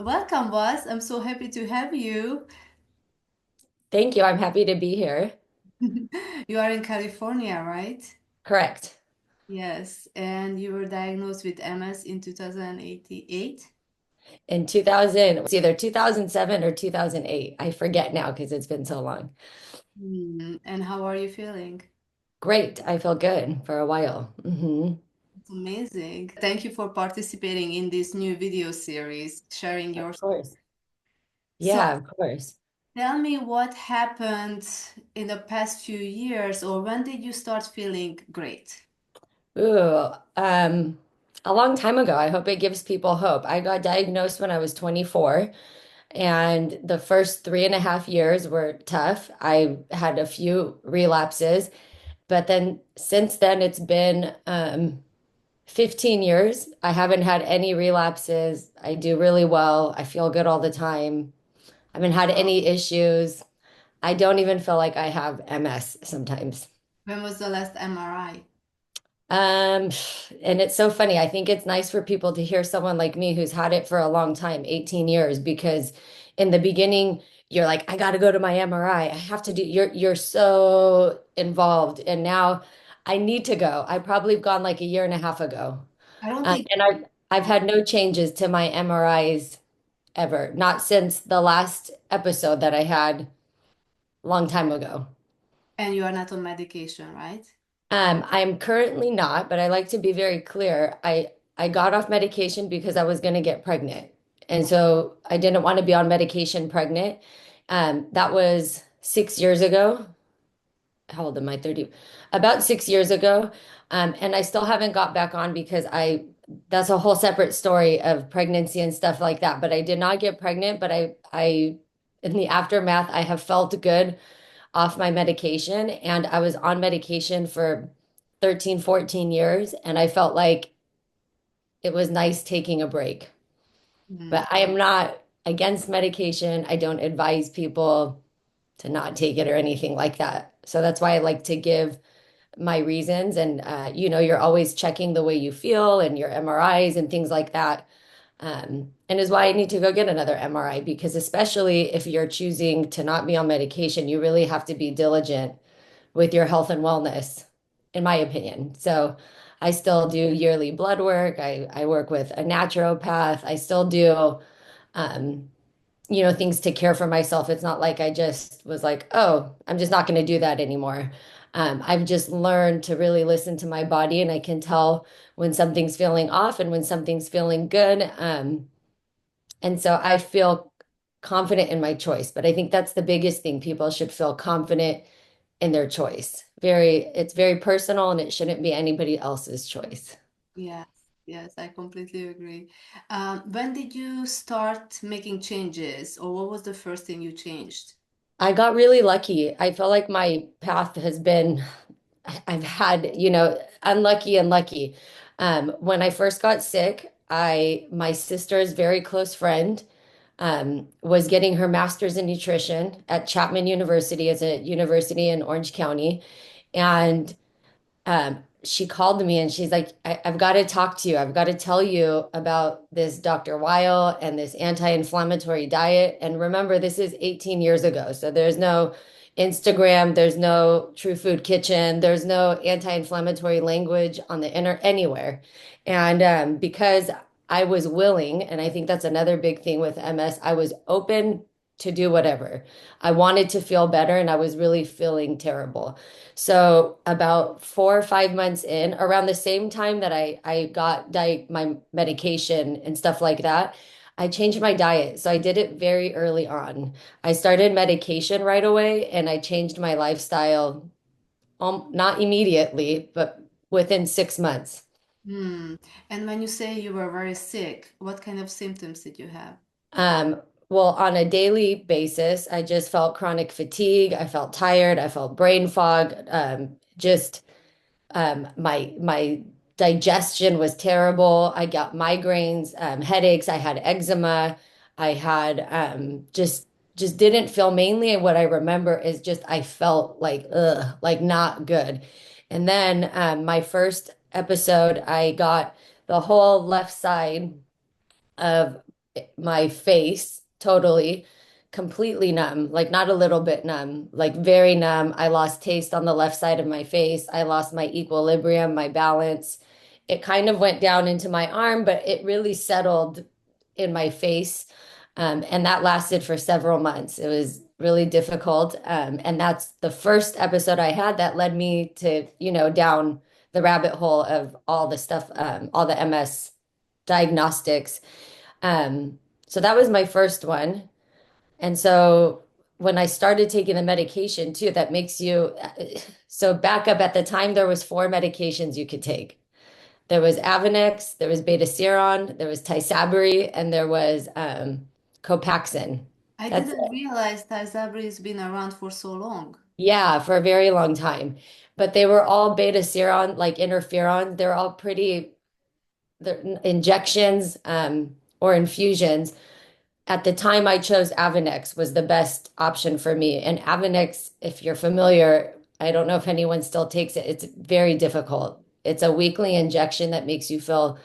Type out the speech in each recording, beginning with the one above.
Welcome, boss. I'm so happy to have you. Thank you. I'm happy to be here. You are in California, right? Correct. Yes, and you were diagnosed with MS in 2088. In 2000, it's either 2007 or 2008. I forget now because it's been so long. And how are you feeling? Great. I feel good for a while. It's amazing. Thank you for participating in this new video series, sharing Of your. course. So, Yeah, of course. tell me what happened in the past few years, or when did you start feeling great? Ooh, a long time ago. I hope it gives people hope. I got diagnosed when I was 24, and the first 3.5 years were tough. I had a few relapses, but then since then it's been 15 years. I haven't had any relapses. I do really well. I feel good all the time. I haven't had any issues. I don't even feel like I have MS sometimes. When was the last MRI? Um, and it's so funny. I think it's nice for people to hear someone like me who's had it for a long time, 18 years, because in the beginning, you're like, I got to go to my MRI. I have to do, you're so involved. And now I need to go. I probably have gone like a year and a half ago. I don't think. And I've had no changes to my MRIs ever, not since the last episode that I had a long time ago. And you are not on medication, right? I'm currently not, but I like to be very clear. I got off medication because I was going to get pregnant. And so I didn't want to be on medication pregnant. That was 6 years ago. How old am I? 30, about 6 years ago. And I still haven't got back on because that's a whole separate story of pregnancy and stuff like that. But I did not get pregnant, but in the aftermath, I have felt good off my medication. And I was on medication for 13, 14 years. And I felt like it was nice taking a break. Mm. But I am not against medication. I don't advise people to not take it or anything like that. So that's why I like to give my reasons. And, you're always checking the way you feel and your MRIs and things like that. And is why I need to go get another MRI because, especially if you're choosing to not be on medication, you really have to be diligent with your health and wellness, in my opinion. So I still do yearly blood work. I work with a naturopath. I still do, um, things to care for myself. It's not like I just was like, oh, I'm just not going to do that anymore. I've just learned to really listen to my body and I can tell when something's feeling off and when something's feeling good. And so I feel confident in my choice. But I think that's the biggest thing. People should feel confident in their choice. It's very personal and it shouldn't be anybody else's choice. Yes, yes, I completely agree. When did you start making changes, or what was the first thing you changed? I got really lucky. I feel like my path has been I've had, unlucky and lucky. When I first got sick, my sister's very close friend, was getting her master's in nutrition at Chapman University, as a university in Orange County. And she called me and she's like, I've got to talk to you. I've got to tell you about this Dr. Weil and this anti-inflammatory diet. And remember, this is 18 years ago. So there's no Instagram, there's no True Food Kitchen, there's no anti-inflammatory language on the inner anywhere. And because I was willing, and I think that's another big thing with MS, I was open to do whatever. I wanted to feel better and I was really feeling terrible. So about 4 or 5 months in, around the same time that I got my medication and stuff like that, I changed my diet. So I did it very early on. I started medication right away and I changed my lifestyle, not immediately, but within 6 months. Hmm. And when you say you were very sick, what kind of symptoms did you have? Um, well, on a daily basis, I just felt chronic fatigue. I felt tired. I felt brain fog. Just my digestion was terrible. I got migraines, headaches. I had eczema. I had just didn't feel, mainly what I remember is just I felt like ugh, like not good. And then my first episode, I got the whole left side of my face totally, completely numb, like not a little bit numb, like very numb. I lost taste on the left side of my face. I lost my equilibrium, my balance. It kind of went down into my arm, but it really settled in my face. And that lasted for several months. It was really difficult. And that's the first episode I had that led me to, down the rabbit hole of all the stuff, all the MS diagnostics. Um, so that was my first one. And so when I started taking the medication too, that makes you, so back up at the time, there was four medications you could take. There was Avonex, there was Betaseron, there was Tysabri, and there was Copaxone. I That's didn't it. realize Tysabri has been around for so long. Yeah, for a very long time. But they were all Betaseron, like interferon. They're all pretty, they're injections or infusions. At the time, I chose Avonex was the best option for me. And Avonex, if you're familiar, I don't know if anyone still takes it. It's very difficult. It's a weekly injection that makes you feel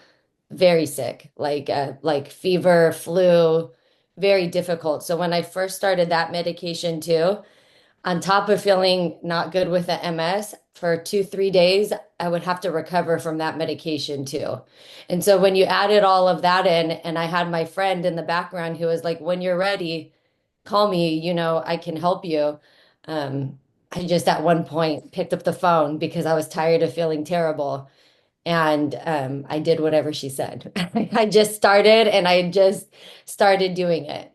very sick, like fever, flu, very difficult. So when I first started that medication too, on top of feeling not good with the MS for 2, 3 days, I would have to recover from that medication too. And so when you added all of that in, and I had my friend in the background who was like, when you're ready, call me, I can help you. I just at one point picked up the phone because I was tired of feeling terrible. And I did whatever she said. I just started and I just started doing it.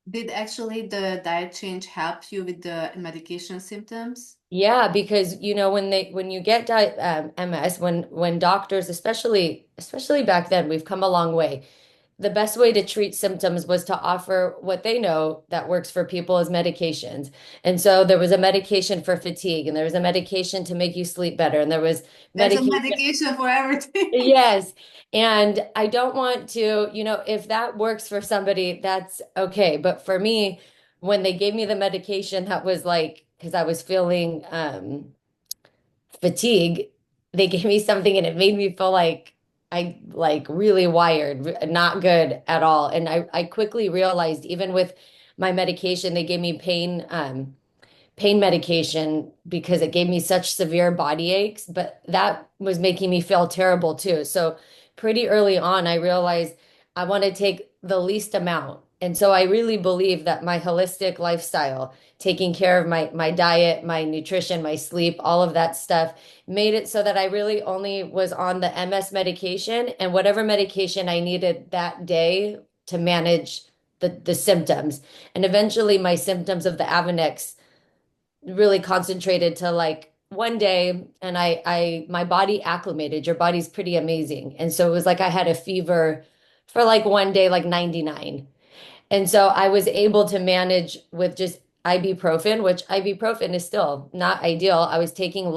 Did actually the diet change help you with the medication symptoms? Yeah, because when you get MS, when doctors, especially back then, we've come a long way. The best way to treat symptoms was to offer what they know that works for people as medications. And so there was a medication for fatigue, and there was a medication to make you sleep better, and there was There's a medication. medication for everything. Yes. And I don't want to, if that works for somebody, that's okay. But for me, when they gave me the medication that was like, because I was feeling fatigue, they gave me something and it made me feel like I like really wired, not good at all. And I quickly realized even with my medication, they gave me pain medication because it gave me such severe body aches, but that was making me feel terrible too. So pretty early on, I realized I want to take the least amount. And so I really believe that my holistic lifestyle, taking care of my diet, my nutrition, my sleep, all of that stuff, made it so that I really only was on the MS medication and whatever medication I needed that day to manage the symptoms. And eventually my symptoms of the Avonex really concentrated to like one day and my body acclimated. Your body's pretty amazing. And so it was like I had a fever for like one day, like 99. And so I was able to manage with just ibuprofen, which ibuprofen is still not ideal. I was taking a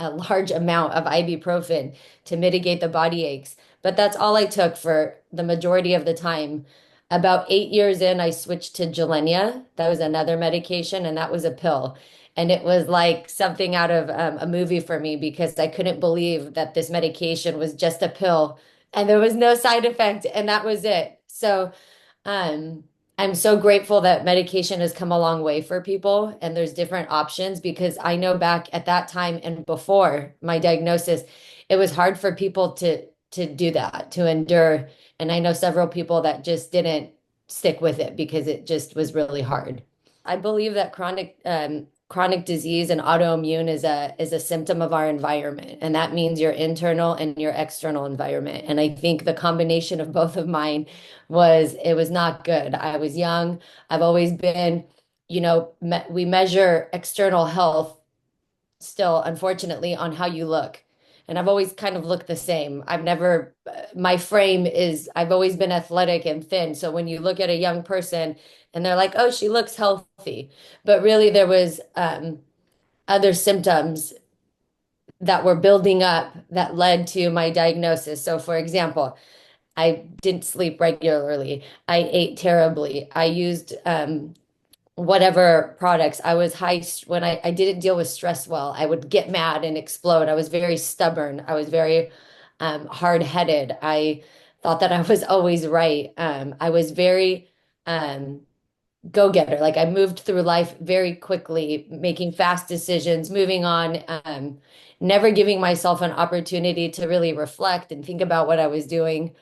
large amount of ibuprofen to mitigate the body aches, but that's all I took for the majority of the time. About 8 years in, I switched to Gilenya. That was another medication, and that was a pill. And it was like something out of a movie for me because I couldn't believe that this medication was just a pill and there was no side effect, and that was it. So, um, I'm so grateful that medication has come a long way for people and there's different options because I know back at that time and before my diagnosis, it was hard for people to do that, to endure. And I know several people that just didn't stick with it because it just was really hard. I believe that chronic disease and autoimmune is a symptom of our environment, and that means your internal and your external environment. And I think the combination of both of mine was not good. I was young. I've always been, we measure external health still, unfortunately, on how you look. And I've always kind of looked the same. My frame is, I've always been athletic and thin. So when you look at a young person and they're like, oh, she looks healthy. But really, there was other symptoms that were building up that led to my diagnosis. So, for example, I didn't sleep regularly. I ate terribly. I used whatever products. I was when I didn't deal with stress well. I would get mad and explode. I was very stubborn. I was very hard-headed. I thought that I was always right. I was very um, go-getter. Like I moved through life very quickly, making fast decisions, moving on, never giving myself an opportunity to really reflect and think about what I was doing.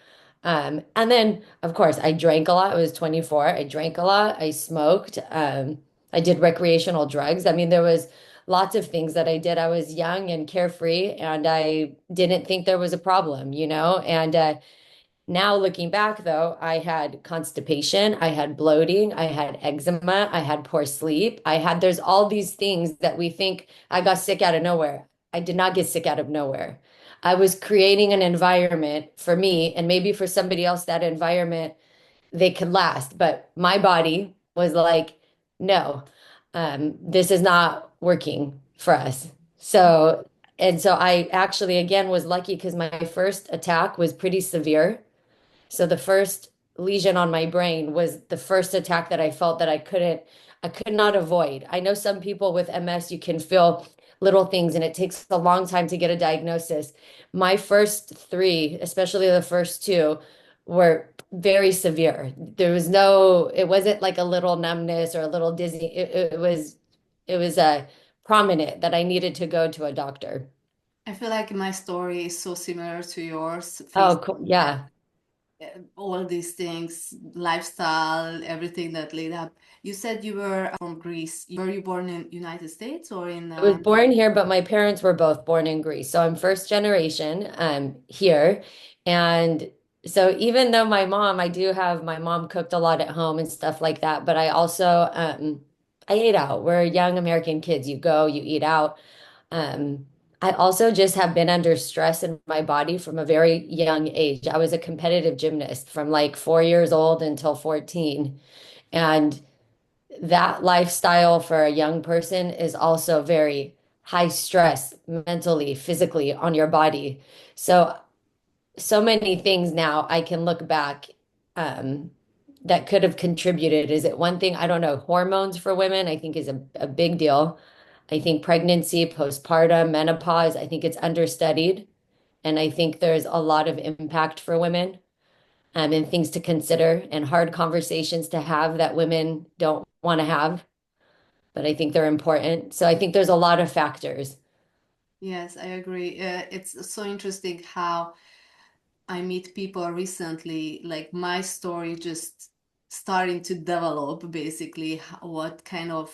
And then, of course, I drank a lot. I was 24. I drank a lot. I smoked. I did recreational drugs. I mean, there was lots of things that I did. I was young and carefree, and I didn't think there was a problem, you know? And now looking back though, I had constipation, I had bloating, I had eczema, I had poor sleep. There's all these things that we think I got sick out of nowhere. I did not get sick out of nowhere. I was creating an environment for me, and maybe for somebody else, that environment they could last. But my body was like, no, this is not working for us. So, and so I actually, again, was lucky because my first attack was pretty severe. So the first lesion on my brain was the first attack that I felt that I could not avoid. I know some people with MS, you can feel little things and it takes a long time to get a diagnosis. My first three, especially the first two, were very severe. It wasn't like a little numbness or a little dizzy. It was prominent that I needed to go to a doctor. I feel like my story is so similar to yours, Oh, facing cool. Yeah. all these things, lifestyle, everything that led up. You said you were from Greece. Were you born in United States or in I was born here, but my parents were both born in Greece. So I'm first generation here. And so even though I do have my mom cooked a lot at home and stuff like that, but I also I ate out. We're young American kids. You go, you eat out. Um, I also just have been under stress in my body from a very young age. I was a competitive gymnast from like 4 years old until 14. And that lifestyle for a young person is also very high stress mentally, physically on your body. So, so many things now I can look back um, that could have contributed. Is it one thing? I don't know. Hormones for women, I think, is a big deal. I think pregnancy, postpartum, menopause, I think it's understudied. And I think there's a lot of impact for women and things to consider and hard conversations to have that women don't want to have, but I think they're important. So I think there's a lot of factors. Yes, I agree. It's so interesting how I meet people recently, like my story just starting to develop basically what kind of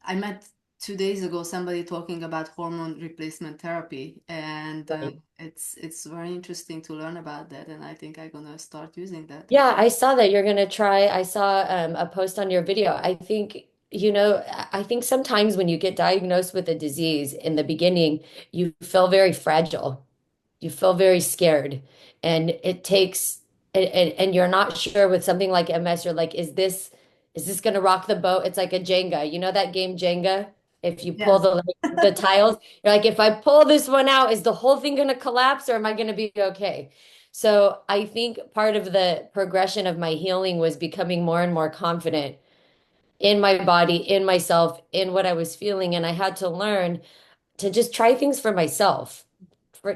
I met 2 days ago somebody talking about hormone replacement therapy, and Right. it's very interesting to learn about that, and I think I'm gonna start using that. Yeah, I saw that you're going to try. I saw a post on your video. I think, I think sometimes when you get diagnosed with a disease in the beginning, you feel very fragile. You feel very scared. And it takes, and you're not sure with something like MS, you're like, is this going to rock the boat? It's like a Jenga. You know that game Jenga? If you pull Yes. the tiles, you're like, if I pull this one out, is the whole thing going to collapse or am I going to be okay? So I think part of the progression of my healing was becoming more and more confident in my body, in myself, in what I was feeling. And I had to learn to just try things for myself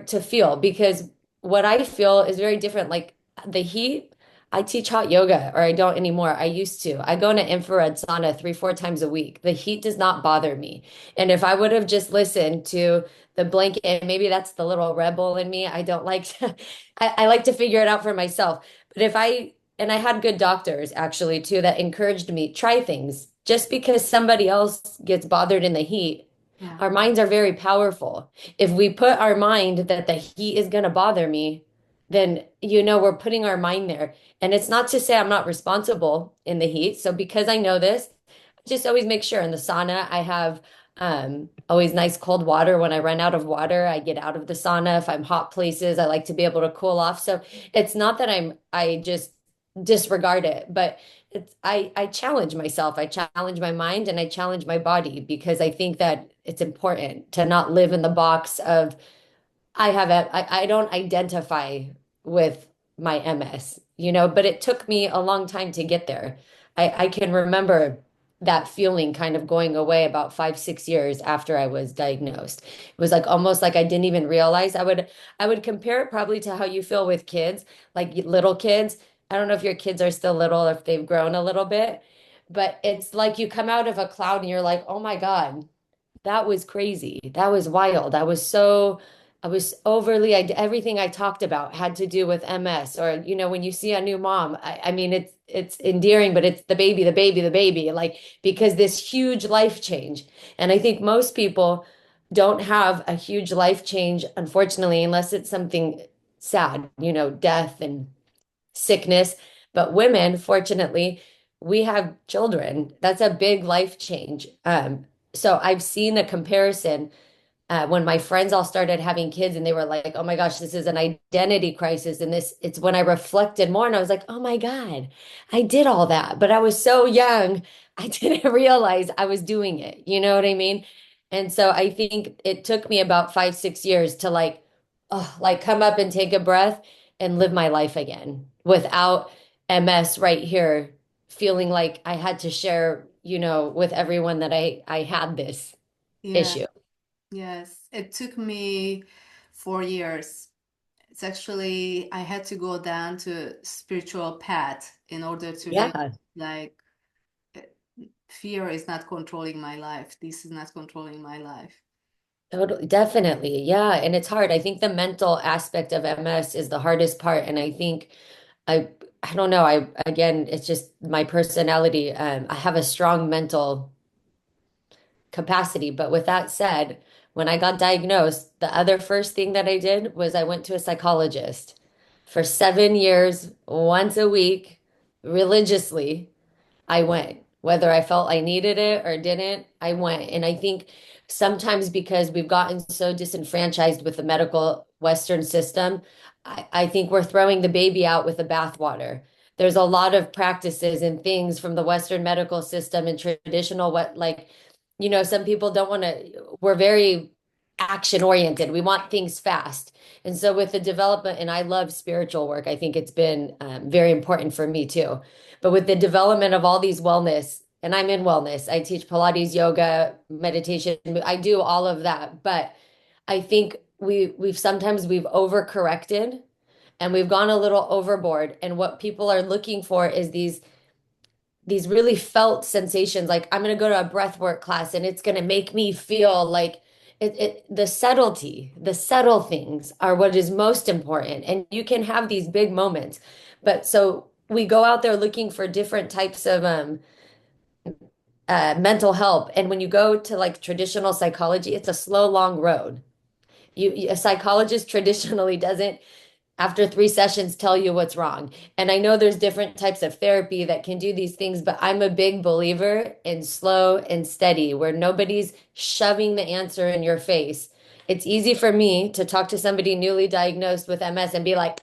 to feel because what I feel is very different. Like the heat, I teach hot yoga, or I don't anymore. I used to. I go in an infrared sauna 3, 4 times a week. The heat does not bother me. And if I would have just listened to the blanket, and maybe that's the little rebel in me. I don't like to, I like to figure it out for myself. But and I had good doctors actually too that encouraged me, try things. Just because somebody else gets bothered in the heat, Yeah. our minds are very powerful. If we put our mind that the heat is going to bother me, then we're putting our mind there. And it's not to say I'm not responsible in the heat. So because I know this, I just always make sure in the sauna I have always nice cold water. When I run out of water, I get out of the sauna. If I'm hot places, I like to be able to cool off. So it's not that I just disregard it, but I challenge myself. I challenge my mind and I challenge my body because I think that it's important to not live in the box of I don't identify with my MS, but it took me a long time to get there. I can remember that feeling kind of going away about 5, 6 years after I was diagnosed. It was like almost like I didn't even realize. I would compare it probably to how you feel with kids, like little kids. I don't know if your kids are still little or if they've grown a little bit, but it's like you come out of a cloud and you're like, oh my God, that was crazy. That was wild. I was overly, everything I talked about had to do with MS. Or, when you see a new mom, I mean, it's endearing, but it's the baby, the baby, the baby, like, because this huge life change. And I think most people don't have a huge life change, unfortunately, unless it's something sad, death and sickness. But women, fortunately, we have children. That's a big life change. So I've seen a comparison when my friends all started having kids and they were like, oh my gosh, this is an identity crisis. And it's when I reflected more and I was like, oh my God, I did all that. But I was so young, I didn't realize I was doing it. You know what I mean? And so I think it took me about 5, 6 years to like come up and take a breath and live my life again without MS right here, feeling like I had to share, with everyone that I had this Yeah, issue. yes. It took me 4 years. It's actually, I had to go down to spiritual path in order to realize Yeah. like uh, fear is not controlling my life. This is not controlling my life. Totally, definitely. Yeah. And it's hard. I think the mental aspect of MS is the hardest part. And I think I I don't know. Again, it's just my personality. I have a strong mental capacity. But with that said, when I got diagnosed, the other first thing that I did was I went to a psychologist for 7 years, once a week, religiously. I went. Whether I felt I needed it or didn't, I went. And I think sometimes because we've gotten so disenfranchised with the medical Western system, I think we're throwing the baby out with the bathwater. There's a lot of practices and things from the Western medical system and traditional what like, some people don't want to, we're very action oriented. We want things fast. And so with the development, and I love spiritual work, I think it's been very important for me too. But with the development of all these wellness, and I'm in wellness, I teach Pilates, yoga, meditation, I do all of that. But I think we've overcorrected and we've gone a little overboard. And what people are looking for is these really felt sensations. Like I'm going to go to a breath work class and it's going to make me feel like the subtlety, the subtle things are what is most important. And you can have these big moments. But so we go out there looking for different types of mental help. And when you go to like traditional psychology, it's a slow, long road. A psychologist traditionally doesn't after 3 sessions tell you what's wrong. And I know there's different types of therapy that can do these things, but I'm a big believer in slow and steady, where nobody's shoving the answer in your face. It's easy for me to talk to somebody newly diagnosed with MS and be like,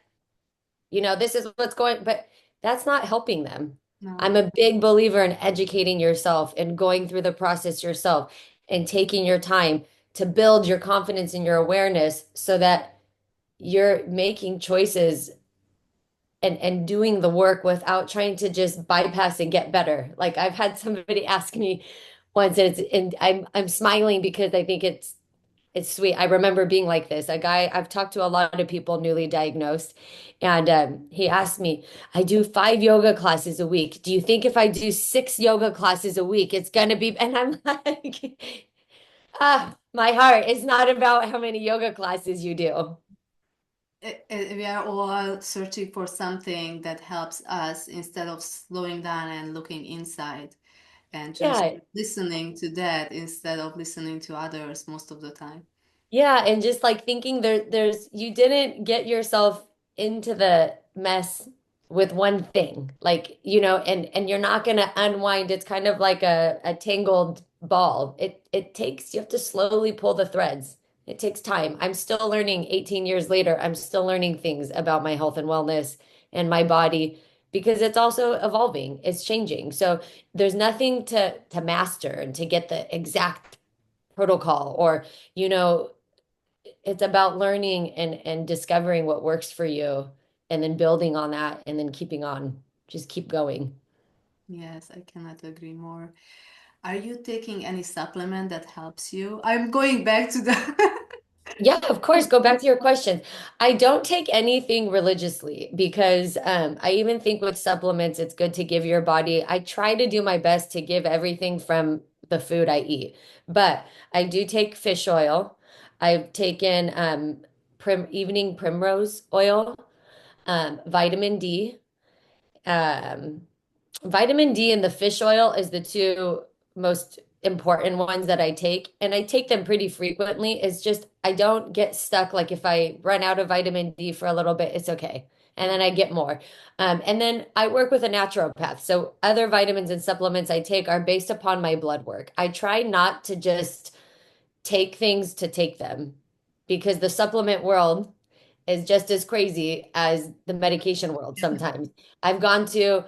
this is what's going, but that's not helping them. I'm No, a big believer in educating yourself and going through the process yourself and taking your time to build your confidence and your awareness so that you're making choices and doing the work without trying to just bypass and get better. Like I've had somebody ask me once, and I'm smiling because I think it's sweet. I remember being like this. A guy, I've talked to a lot of people newly diagnosed, and he asked me, I do 5 yoga classes a week. Do you think if I do 6 yoga classes a week, it's gonna be? And I'm like, my heart, it's not about how many yoga classes you do. we are all searching for something that helps us instead of slowing down and looking inside and just Yeah, listening to that instead of listening to others most of the time. yeah, and just like thinking there's you didn't get yourself into the mess with one thing. Like, and you're not gonna unwind. It's kind of like a tangled ball. You have to slowly pull the threads. It takes time. I'm still learning 18 years later. I'm still learning things about my health and wellness and my body because it's also evolving. It's changing. So there's nothing to master and to get the exact protocol or you know it's about learning and discovering what works for you and then building on that and then keeping on. Just keep going. Yes, I cannot agree more. Are you taking any supplement that helps you? I'm going back to the Yeah, of course. Go back to your question. I don't take anything religiously because I even think with supplements, it's good to give your body. I try to do my best to give everything from the food I eat, but I do take fish oil. I've taken evening primrose oil, vitamin D. Um, Vitamin D and the fish oil is the two most important ones that I take, and I take them pretty frequently. It's just I don't get stuck. Like if I run out of vitamin D for a little bit, it's okay. And then I get more. And then I work with a naturopath. So other vitamins and supplements I take are based upon my blood work. I try not to just take things to take them because the supplement world is just as crazy as the medication world sometimes. I've gone to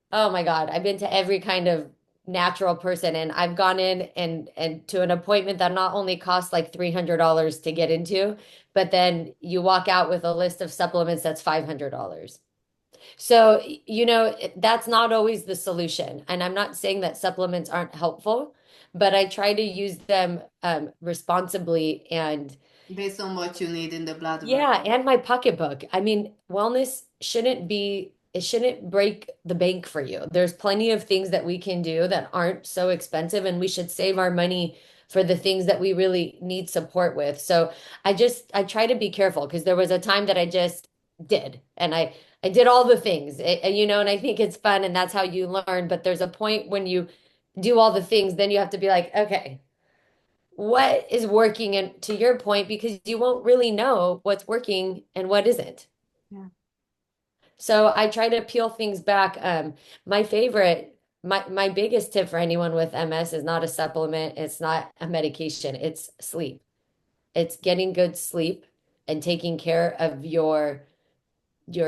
Oh my God, I've been to every kind of natural person and I've gone in and to an appointment that not only costs like $300 to get into, but then you walk out with a list of supplements that's $500. So, that's not always the solution. And I'm not saying that supplements aren't helpful, but I try to use them responsibly and based on what you need in the blood work. yeah, and my pocketbook. I mean, wellness it shouldn't break the bank for you. There's plenty of things that we can do that aren't so expensive, and we should save our money for the things that we really need support with. So I try to be careful because there was a time that I just did, and I did all the things, and I think it's fun, and that's how you learn. But there's a point when you do all the things, then you have to be like, okay, what is working and to your point because you won't really know what's working and what isn't. Yeah. So I try to peel things back. My favorite, my biggest tip for anyone with MS is not a supplement, it's not a medication, it's sleep. It's getting good sleep and taking care of your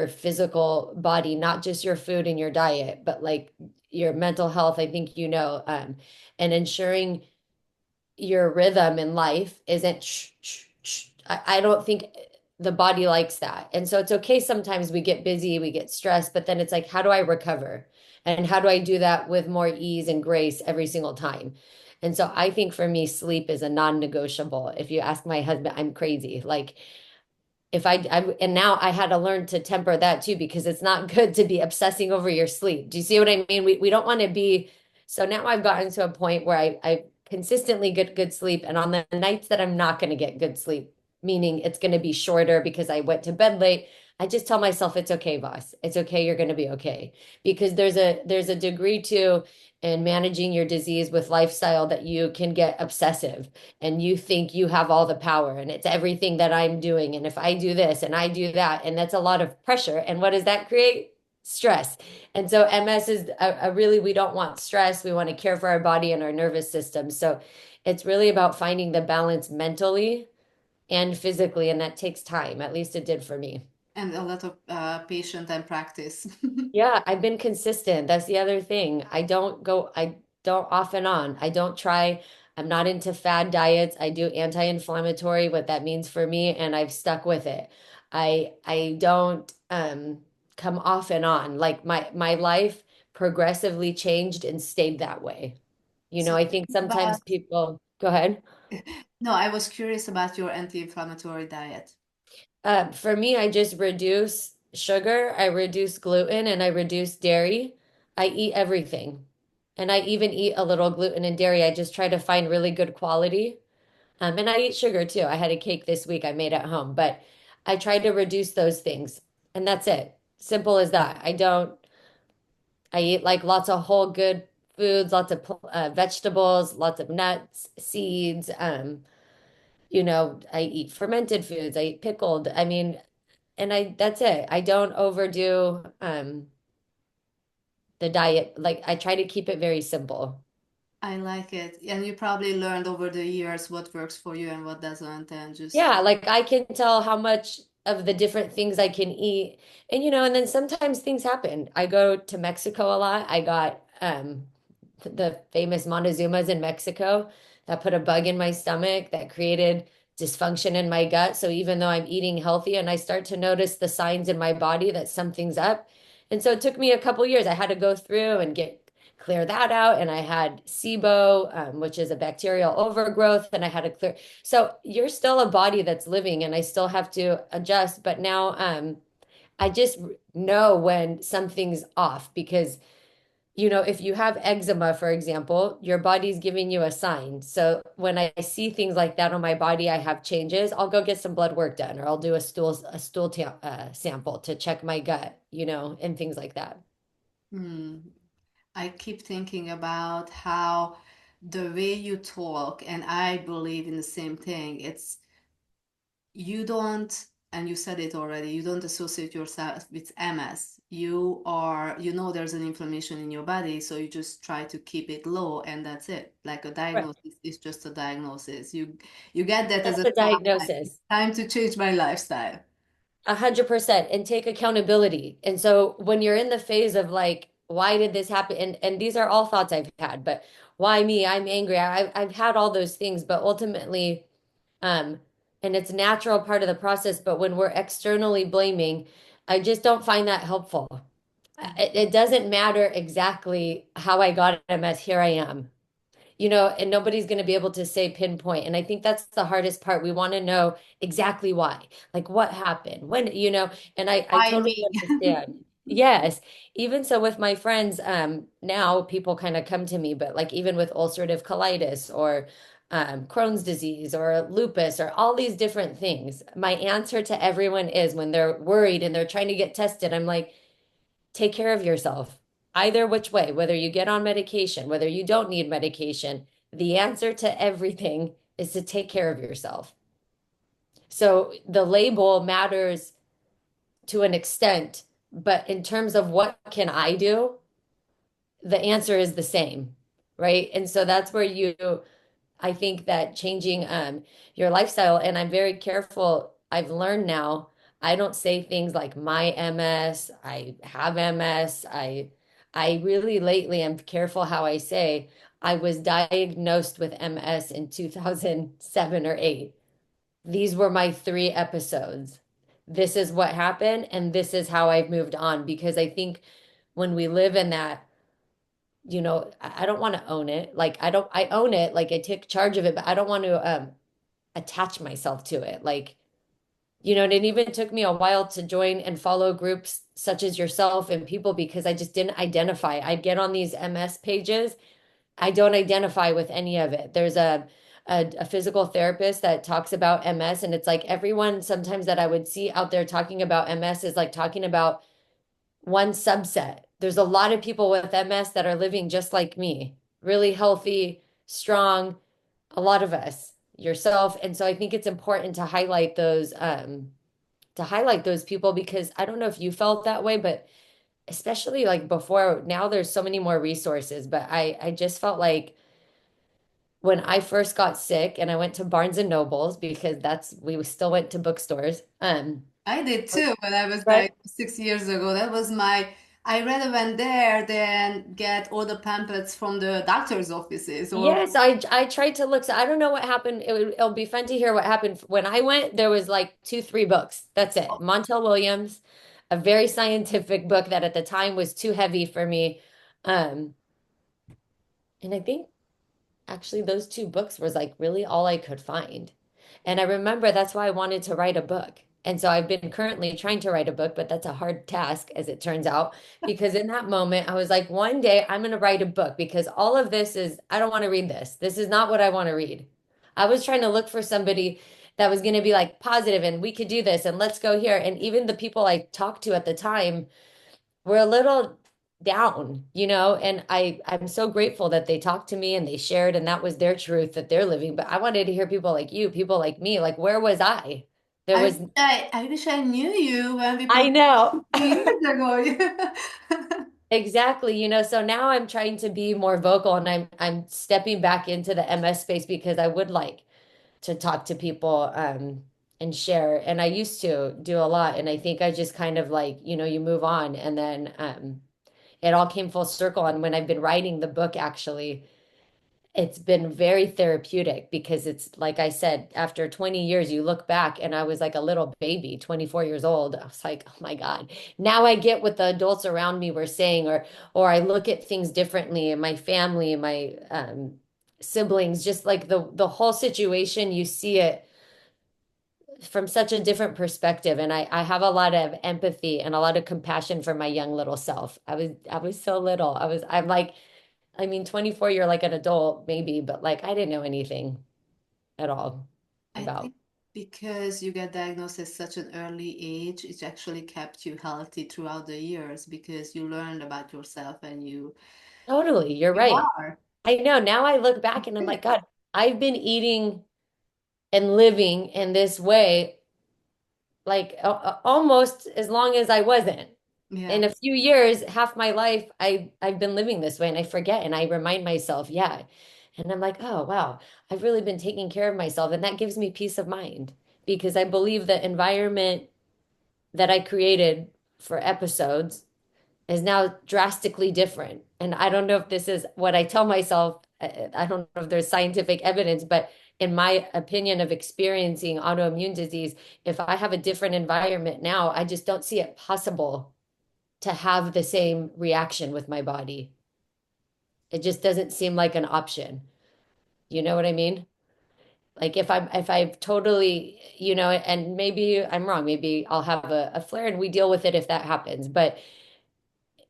physical body, not just your food and your diet, but like your mental health, I think and ensuring your rhythm in life isn't I don't think the body likes that. And so it's okay sometimes we get busy, we get stressed, but then it's like, how do I recover? And how do I do that with more ease and grace every single time? And so I think for me, sleep is a non-negotiable. If you ask my husband, I'm crazy. Like if and now I had to learn to temper that too because it's not good to be obsessing over your sleep. Do you see what I mean? We don't want to be so now I've gotten to a point where I consistently get good sleep and on the nights that I'm not going to get good sleep, meaning it's going to be shorter because I went to bed late, I just tell myself it's okay, boss. It's okay, you're going to be okay. Because there's a degree to in managing your disease with lifestyle that you can get obsessive and you think you have all the power and it's everything that I'm doing. And if I do this and I do that, and that's a lot of pressure. And what does that create? Stress. And so MS is a really, we don't want stress. We want to care for our body and our nervous system. So it's really about finding the balance mentally and physically. And that takes time. At least it did for me. And a lot of patient and practice. Yeah, I've been consistent. That's the other thing. I don't off and on. I don't try, I'm not into fad diets. I do anti-inflammatory, what that means for me, and I've stuck with it. I don't come off and on. Like my life progressively changed and stayed that way. So, I think sometimes but people go ahead. no, I was curious about your anti-inflammatory diet. For me, I just reduce sugar, I reduce gluten, and I reduce dairy. I eat everything. And I even eat a little gluten and dairy. I just try to find really good quality. And I eat sugar too. I had a cake this week I made at home, but I try to reduce those things. And that's it. Simple as that. I eat like lots of whole good foods, lots of vegetables, lots of nuts, seeds. I eat fermented foods. I eat pickled. I mean, and that's it. I don't overdo the diet. Like I try to keep it very simple. I like it. And you probably learned over the years what works for you and what doesn't, and just Yeah, like I can tell how much of the different things I can eat. And then sometimes things happen. I go to Mexico a lot. I got the famous Montezumas in Mexico that put a bug in my stomach that created dysfunction in my gut. So even though I'm eating healthy and I start to notice the signs in my body that something's up. And so it took me a couple years. I had to go through and get clear that out. And I had SIBO, which is a bacterial overgrowth, and I had to clear. So you're still a body that's living, and I still have to adjust. But now I just know when something's off because if you have eczema, for example, your body's giving you a sign. So when I see things like that on my body, I have changes, I'll go get some blood work done, or I'll do a stool sample to check my gut, and things like that. Hmm. I keep thinking about how the way you talk, and I believe in the same thing. It's you don't, and you said it already, you don't associate yourself with MS. There's an inflammation in your body, so you just try to keep it low, and that's it. Like a Right. diagnosis is just a diagnosis. You get that as That's a the sign. It's diagnosis. time to change my lifestyle. 100%, and take accountability. And so when you're in the phase of like, why did this happen? And these are all thoughts I've had, but why me? I'm angry. I've had all those things, but ultimately, um, and it's natural part of the process, but when we're externally blaming, I just don't find that helpful. It doesn't matter exactly how I got MS. Here I am, and nobody's going to be able to say pinpoint. And I think that's the hardest part. We want to know exactly why, like what happened, and I Why totally me? understand. Yes. Even so with my friends, now people kind of come to me, but like even with ulcerative colitis or Crohn's disease or lupus or all these different things, my answer to everyone is when they're worried and they're trying to get tested, I'm like, take care of yourself. Either which way, whether you get on medication, whether you don't need medication, the answer to everything is to take care of yourself. So the label matters to an extent, but in terms of what can I do, the answer is the same, right? And so that's where I think that changing your lifestyle, and I'm very careful. I've learned now, I don't say things like my MS, I have MS. I really lately am careful how I say I was diagnosed with MS in 2007 or 8. These were my 3 episodes. This is what happened, and this is how I've moved on because I think when we live in that, I don't want to own it. Like I own it, like I take charge of it, but I don't want to attach myself to it. Like, and it even took me a while to join and follow groups such as yourself and people because I just didn't identify. I'd get on these MS pages. I don't identify with any of it. There's a physical therapist that talks about MS, and it's like everyone sometimes that I would see out there talking about MS is like talking about one subset. There's a lot of people with MS that are living just like me, really healthy, strong, a lot of us, yourself. And so I think it's important to highlight those people because I don't know if you felt that way, but especially like before, now there's so many more resources. But I just felt like when I first got sick and I went to Barnes and Nobles because we still went to bookstores. I did too when I was Right. diagnosed 6 years ago. I rather went there than get all the pamphlets from the doctor's offices or Yes, I tried to look. So I don't know what happened. It'll be fun to hear what happened. When I went, there was like 2, 3 books. That's it. Montel Williams, a very scientific book that at the time was too heavy for me. Um, and I think actually those 2 books was like really all I could find. And I remember that's why I wanted to write a book. And so I've been currently trying to write a book, but that's a hard task as it turns out, because in that moment I was like, one day I'm going to write a book because all of this is, I don't want to read this. This is not what I want to read. I was trying to look for somebody that was going to be like positive and we could do this and let's go here. And even the people I talked to at the time were a little down, and I'm so grateful that they talked to me and they shared and that was their truth that they're living. But I wanted to hear people like you, people like me, like where was I? There was I wish I knew you when we I both know. 2 years ago. Exactly, so now I'm trying to be more vocal and I'm stepping back into the MS space because I would like to talk to people and share. And I used to do a lot and I think I just kind of like, you move on and then it all came full circle. And when I've been writing the book, actually, It's been very therapeutic because it's like I said, after 20 years, you look back and I was like a little baby, 24 years old. I was like, oh my God. Now I get what the adults around me were saying, or I look at things differently in my family and my siblings, just like the whole situation, you see it from such a different perspective. And I have a lot of empathy and a lot of compassion for my young little self. I was so little. I'm like, I mean, 24, you're like an adult, maybe, but like I didn't know anything at all I about. think because you get diagnosed at such an early age, it actually kept you healthy throughout the years because you learned about yourself and Totally, you're you right. are. I know. Now I look back and I'm like, God, I've been eating and living in this way like almost as long as I wasn't. In Yeah. a few years, half my life, I've been living this way and I forget and I remind myself, yeah. And I'm like, oh wow, I've really been taking care of myself. And that gives me peace of mind because I believe the environment that I created for episodes is now drastically different. And I don't know if this is what I tell myself. I don't know if there's scientific evidence, but in my opinion of experiencing autoimmune disease, if I have a different environment now, I just don't see it possible to have the same reaction with my body. It just doesn't seem like an option. You know what I mean? Like if I've totally, and maybe I'm wrong, maybe I'll have a flare and we deal with it if that happens. But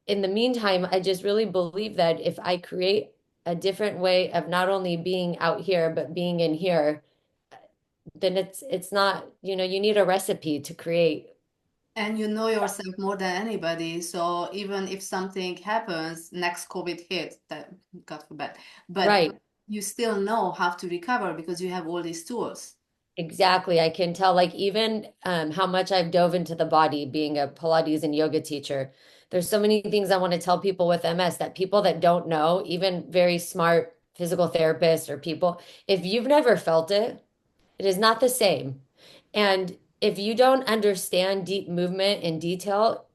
in the meantime, I just really believe that if I create a different way of not only being out here, but being in here, then it's not, you need a recipe to create. And you know yourself more than anybody. So even if something happens, next COVID hit, that God forbid, but Right. you still know how to recover because you have all these tools. Exactly. I can tell, like, even how much I've dove into the body being a Pilates and yoga teacher. There's so many things I want to tell people with MS that people that don't know, even very smart physical therapists or people, if you've never felt it, it is not the same. And if you don't understand deep movement in detail,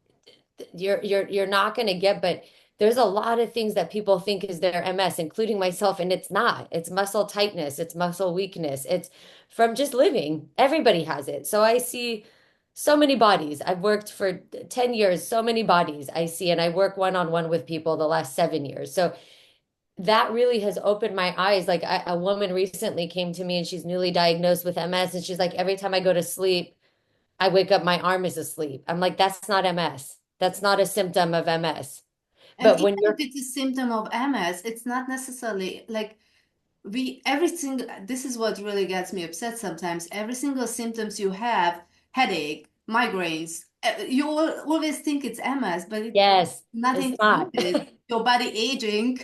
you're not going to get, but there's a lot of things that people think is their MS, including myself, and it's not. It's muscle tightness, it's muscle weakness. It's from just living. Everybody has it. So I see so many bodies. I've worked for 10 years, so many bodies I see, and I work one-on-one with people the last 7 years. So that really has opened my eyes. Like a woman recently came to me and she's newly diagnosed with MS, and she's like, every time I go to sleep, I wake up, my arm is asleep. I'm like, that's not MS. That's not a symptom of MS. And But even when if you're, it's a symptom of MS, it's not necessarily like every single, this is what really gets me upset sometimes. Every single symptoms you have, headache, migraines, you always think it's MS, but it's yes, it's nothing to do not. with your body aging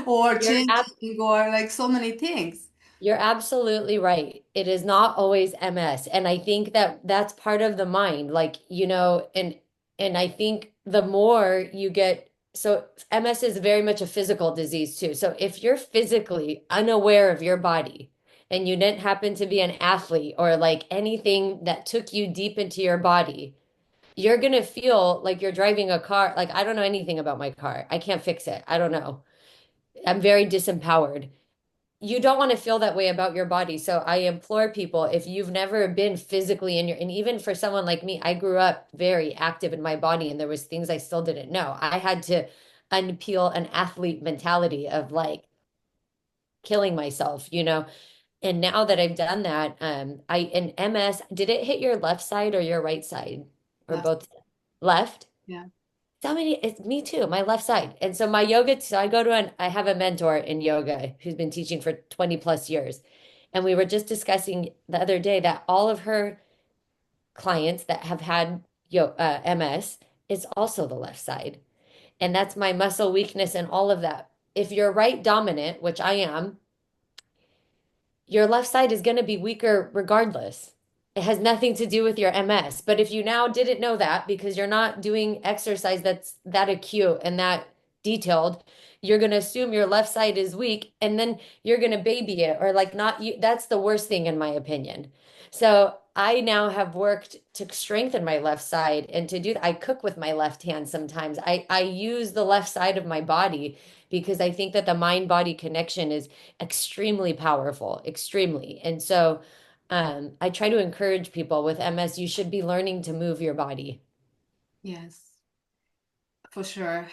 or You're ab changing or like so many things. you're absolutely right. It is not always MS. And I think that that's part of the mind. Like, and I think the more you get, so MS is very much a physical disease too. So if you're physically unaware of your body and you didn't happen to be an athlete or like anything that took you deep into your body, you're gonna feel like you're driving a car. Like, I don't know anything about my car. I can't fix it. I don't know. I'm very disempowered. You don't want to feel that way about your body. So I implore people, if you've never been physically in your, and even for someone like me, I grew up very active in my body and there was things I still didn't know. I had to unpeel an athlete mentality of like killing myself. And now that I've done that, I in MS, did it hit your left side or your right side or Last, both? Left? yeah. So many, it's me too, my left side. And so my yoga, so I have a mentor in yoga who's been teaching for 20 plus years. And we were just discussing the other day that all of her clients that have had MS is also the left side. And that's my muscle weakness and all of that. If you're right dominant, which I am, your left side is going to be weaker regardless. It has nothing to do with your MS. But if you now didn't know that because you're not doing exercise that's that acute and that detailed, you're going to assume your left side is weak and then you're going to baby it or like not you. That's the worst thing in my opinion. So I now have worked to strengthen my left side and to do that. I cook with my left hand sometimes. I use the left side of my body because I think that the mind-body connection is extremely powerful, extremely. And so I try to encourage people with MS, you should be learning to move your body. Yes, for sure.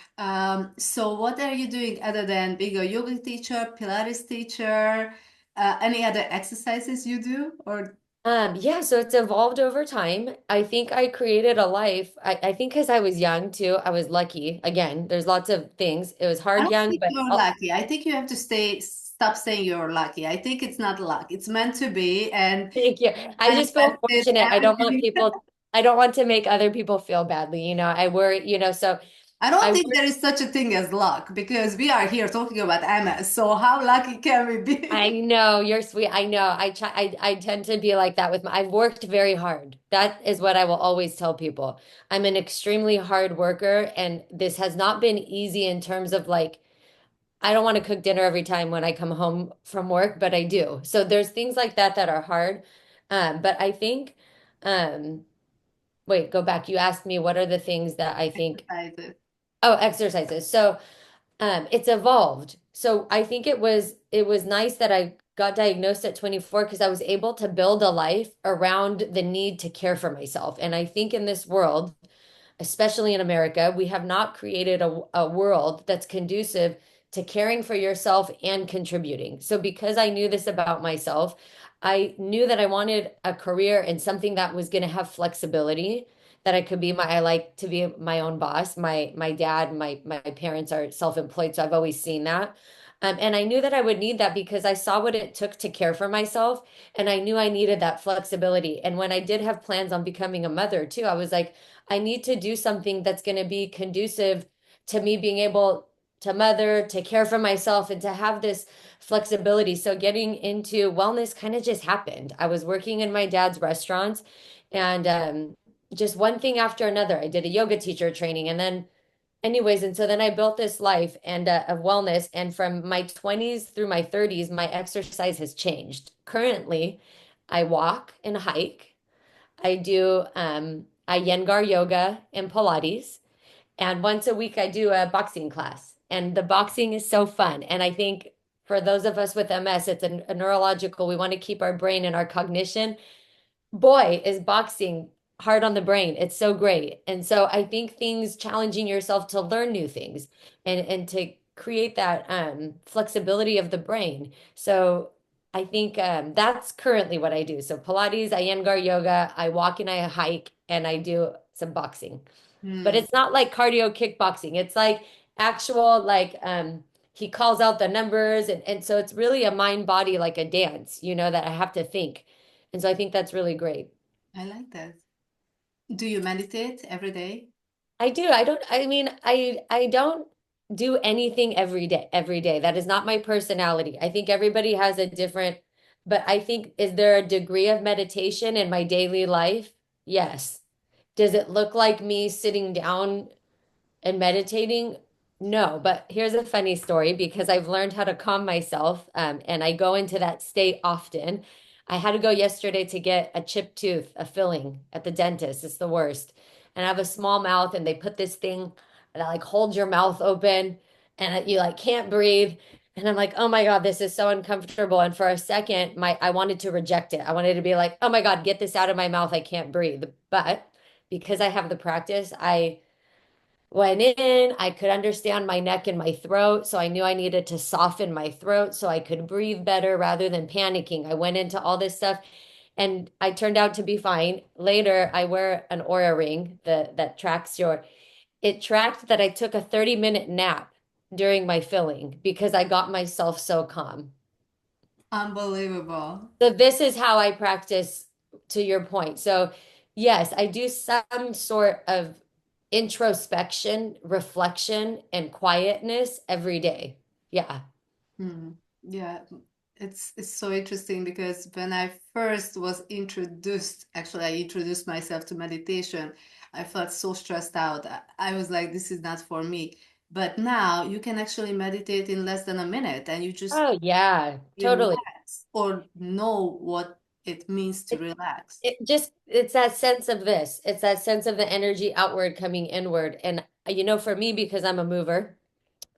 So what are you doing other than being a yoga teacher, Pilates teacher, any other exercises you do? Or Yeah, so it's evolved over time. I think I created a life. I think because I was young too, I was lucky. Again, there's lots of things. It was I hard don't young, think but you're lucky. I think you have to stop saying you're lucky. I think it's not luck. It's meant to be, and thank you. I just feel manifested fortunate. everything. I don't want to make other people feel badly. I worry, so I don't I think there is such a thing as luck because we are here talking about MS. So how lucky can we I be? know you're sweet. I know. I tend to be like that with I've worked very hard. That is what I will always tell people. I'm an extremely hard worker, and this has not been easy in terms of like I don't want to cook dinner every time when I come home from work, but I do. So there's things like that that are hard. But I think, um, wait, go back. You asked me what are the things that I think, Exercises. oh, exercises. So it's evolved. So I think it was nice that I got diagnosed at 24 because I was able to build a life around the need to care for myself. And I think in this world, especially in America, we have not created a world that's conducive to caring for yourself and contributing. So, because I knew this about myself, I knew that I wanted a career and something that was going to have flexibility, that I could be I like to be my own boss. My dad, my parents are self-employed, so I've always seen that. And I knew that I would need that because I saw what it took to care for myself, and I knew I needed that flexibility. And when I did have plans on becoming a mother too, I was like, I need to do something that's going to be conducive to me being able to mother, to care for myself, and to have this flexibility. So getting into wellness kind of just happened. I was working in my dad's restaurants, and just one thing after another. I did a yoga teacher training, and then anyways, and so then I built this life and of wellness. And from my 20s through my 30s, my exercise has changed. Currently, I walk and hike. I do Iyengar yoga and Pilates. And once a week, I do a boxing class. And the boxing is so fun. And I think for those of us with MS, it's a neurological, we want to keep our brain and our cognition. Boy, is boxing hard on the brain. It's so great. And so I think things challenging yourself to learn new things and to create that flexibility of the brain. So I think that's currently what I do. So Pilates, Iyengar yoga, I walk and I hike and I do some boxing. But Hmm, it's not like cardio kickboxing. It's like actual like he calls out the numbers and so it's really a mind body like a dance, that I have to think. And so I think that's really great. I like that. Do you meditate every day? I do. I don't do anything every day. That is not my personality. I think everybody has a different, but I think is there a degree of meditation in my daily life? Yes. Does it look like me sitting down and meditating? No, but here's a funny story because I've learned how to calm myself, and I go into that state often. I had to go yesterday to get a chipped tooth, a filling at the dentist. It's the worst. And I have a small mouth, and they put this thing that like holds your mouth open, and you like can't breathe. And I'm like, oh my God, this is so uncomfortable. And for a second, I wanted to reject it. I wanted to be like, oh my God, get this out of my mouth. I can't breathe. But because I have the practice, I went in, I could understand my neck and my throat, so I knew I needed to soften my throat so I could breathe better rather than panicking. I went into all this stuff and I turned out to be fine. Later, I wear an Aura ring that tracks it tracked that I took a 30-minute nap during my filling because I got myself so calm. Unbelievable. So this is how I practice to your point. So yes, I do some sort of introspection, reflection, and quietness every day. Yeah. Hmm. Yeah, it's so interesting because when I first was introduced, actually I introduced myself to meditation, I felt so stressed out. I was like, this is not for me. But now you can actually meditate in less than a minute and you just Oh, yeah, totally. relax or know what. it means to relax. It's that sense of this. It's that sense of the energy outward coming inward. And for me, because I'm a mover,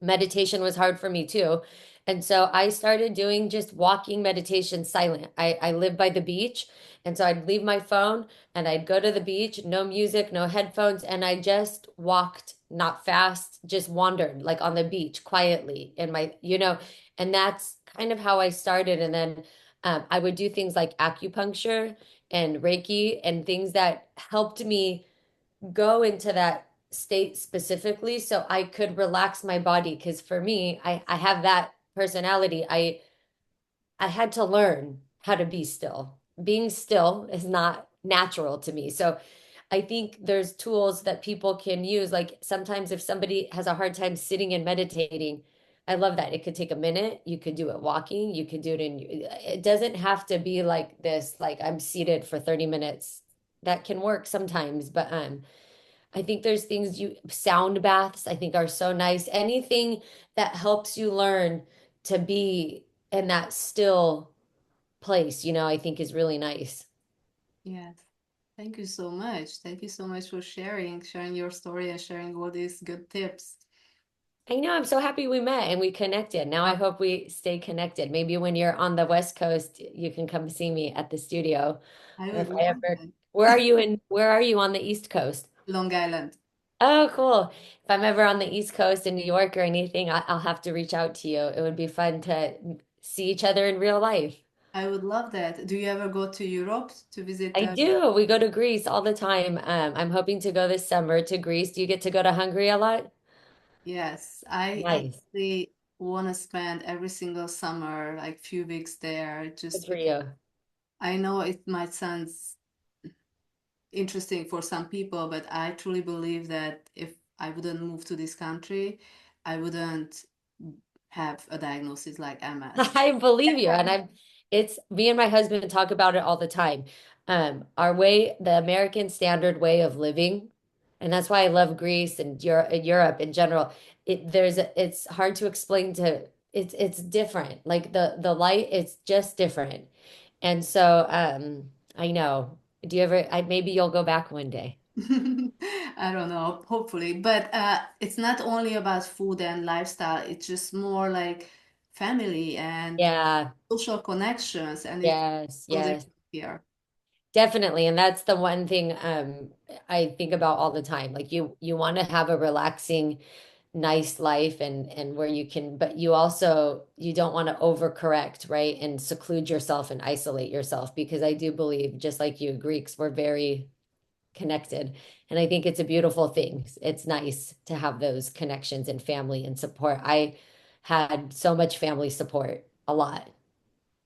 meditation was hard for me too. And so I started doing just walking meditation silent. I live by the beach. And so I'd leave my phone and I'd go to the beach, no music, no headphones. And I just walked, not fast, just wandered like on the beach quietly in and that's kind of how I started. And then I would do things like acupuncture and Reiki and things that helped me go into that state specifically so I could relax my body. Because for me, I have that personality. I had to learn how to be still. Being still is not natural to me. So I think there's tools that people can use. Like sometimes if somebody has a hard time sitting and meditating, I love that. It could take a minute. You could do it walking. You could do it it doesn't have to be like this, like I'm seated for 30 minutes. That can work sometimes, but I think there's things sound baths, I think are so nice. Anything that helps you learn to be in that still place, I think is really nice. Yes. Thank you so much. Thank you so much for sharing your story and sharing all these good tips. I know, I'm so happy we met and we connected. Now I hope we stay connected. Maybe when you're on the West Coast, you can come see me at the studio. I Or would if I love ever, that. where are you on the East Coast? Long Island. Oh, cool. If I'm ever on the East Coast in New York or anything, I'll have to reach out to you. It would be fun to see each other in real life. I would love that. Do you ever go to Europe to visit? I do. We go to Greece all the time. I'm hoping to go this summer to Greece. Do you get to go to Hungary a lot? Yes, I Nice. actually want to spend every single summer, like few weeks there, Good just for because you. I know it might sound interesting for some people, but I truly believe that if I wouldn't move to this country, I wouldn't have a diagnosis like MS. I believe you. And it's me and my husband talk about it all the time. The American standard way of living, and that's why I love Greece and Europe in general. It's hard to explain it's different. Like the light, it's just different. And so, I know. Do you ever, maybe you'll go back one day. I don't know, hopefully, but it's not only about food and lifestyle, it's just more like family and Yeah. social connections, and it's Yes. so Yes. different here. Definitely. And that's the one thing I think about all the time. Like you want to have a relaxing, nice life and where you can, but you don't want to overcorrect, right? And seclude yourself and isolate yourself because I do believe, just like you, Greeks were very connected. And I think it's a beautiful thing. It's nice to have those connections and family and support. I had so much family support, a lot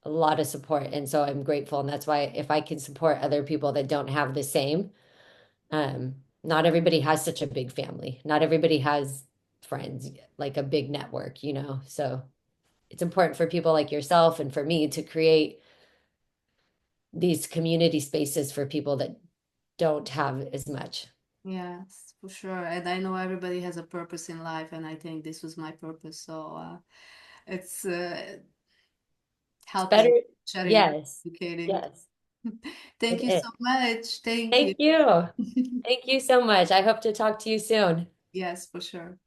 of support. And so I'm grateful. And that's why if I can support other people that don't have the same, not everybody has such a big family. Not everybody has friends, like a big network. So it's important for people like yourself and for me to create these community spaces for people that don't have as much. Yes, for sure. And I know everybody has a purpose in life, and I think this was my purpose. So it's It's better. helping, sharing, Yes. educating. Yes. Thank It you is. so much. Thank you. Thank you. Thank you so much. I hope to talk to you soon. Yes, for sure.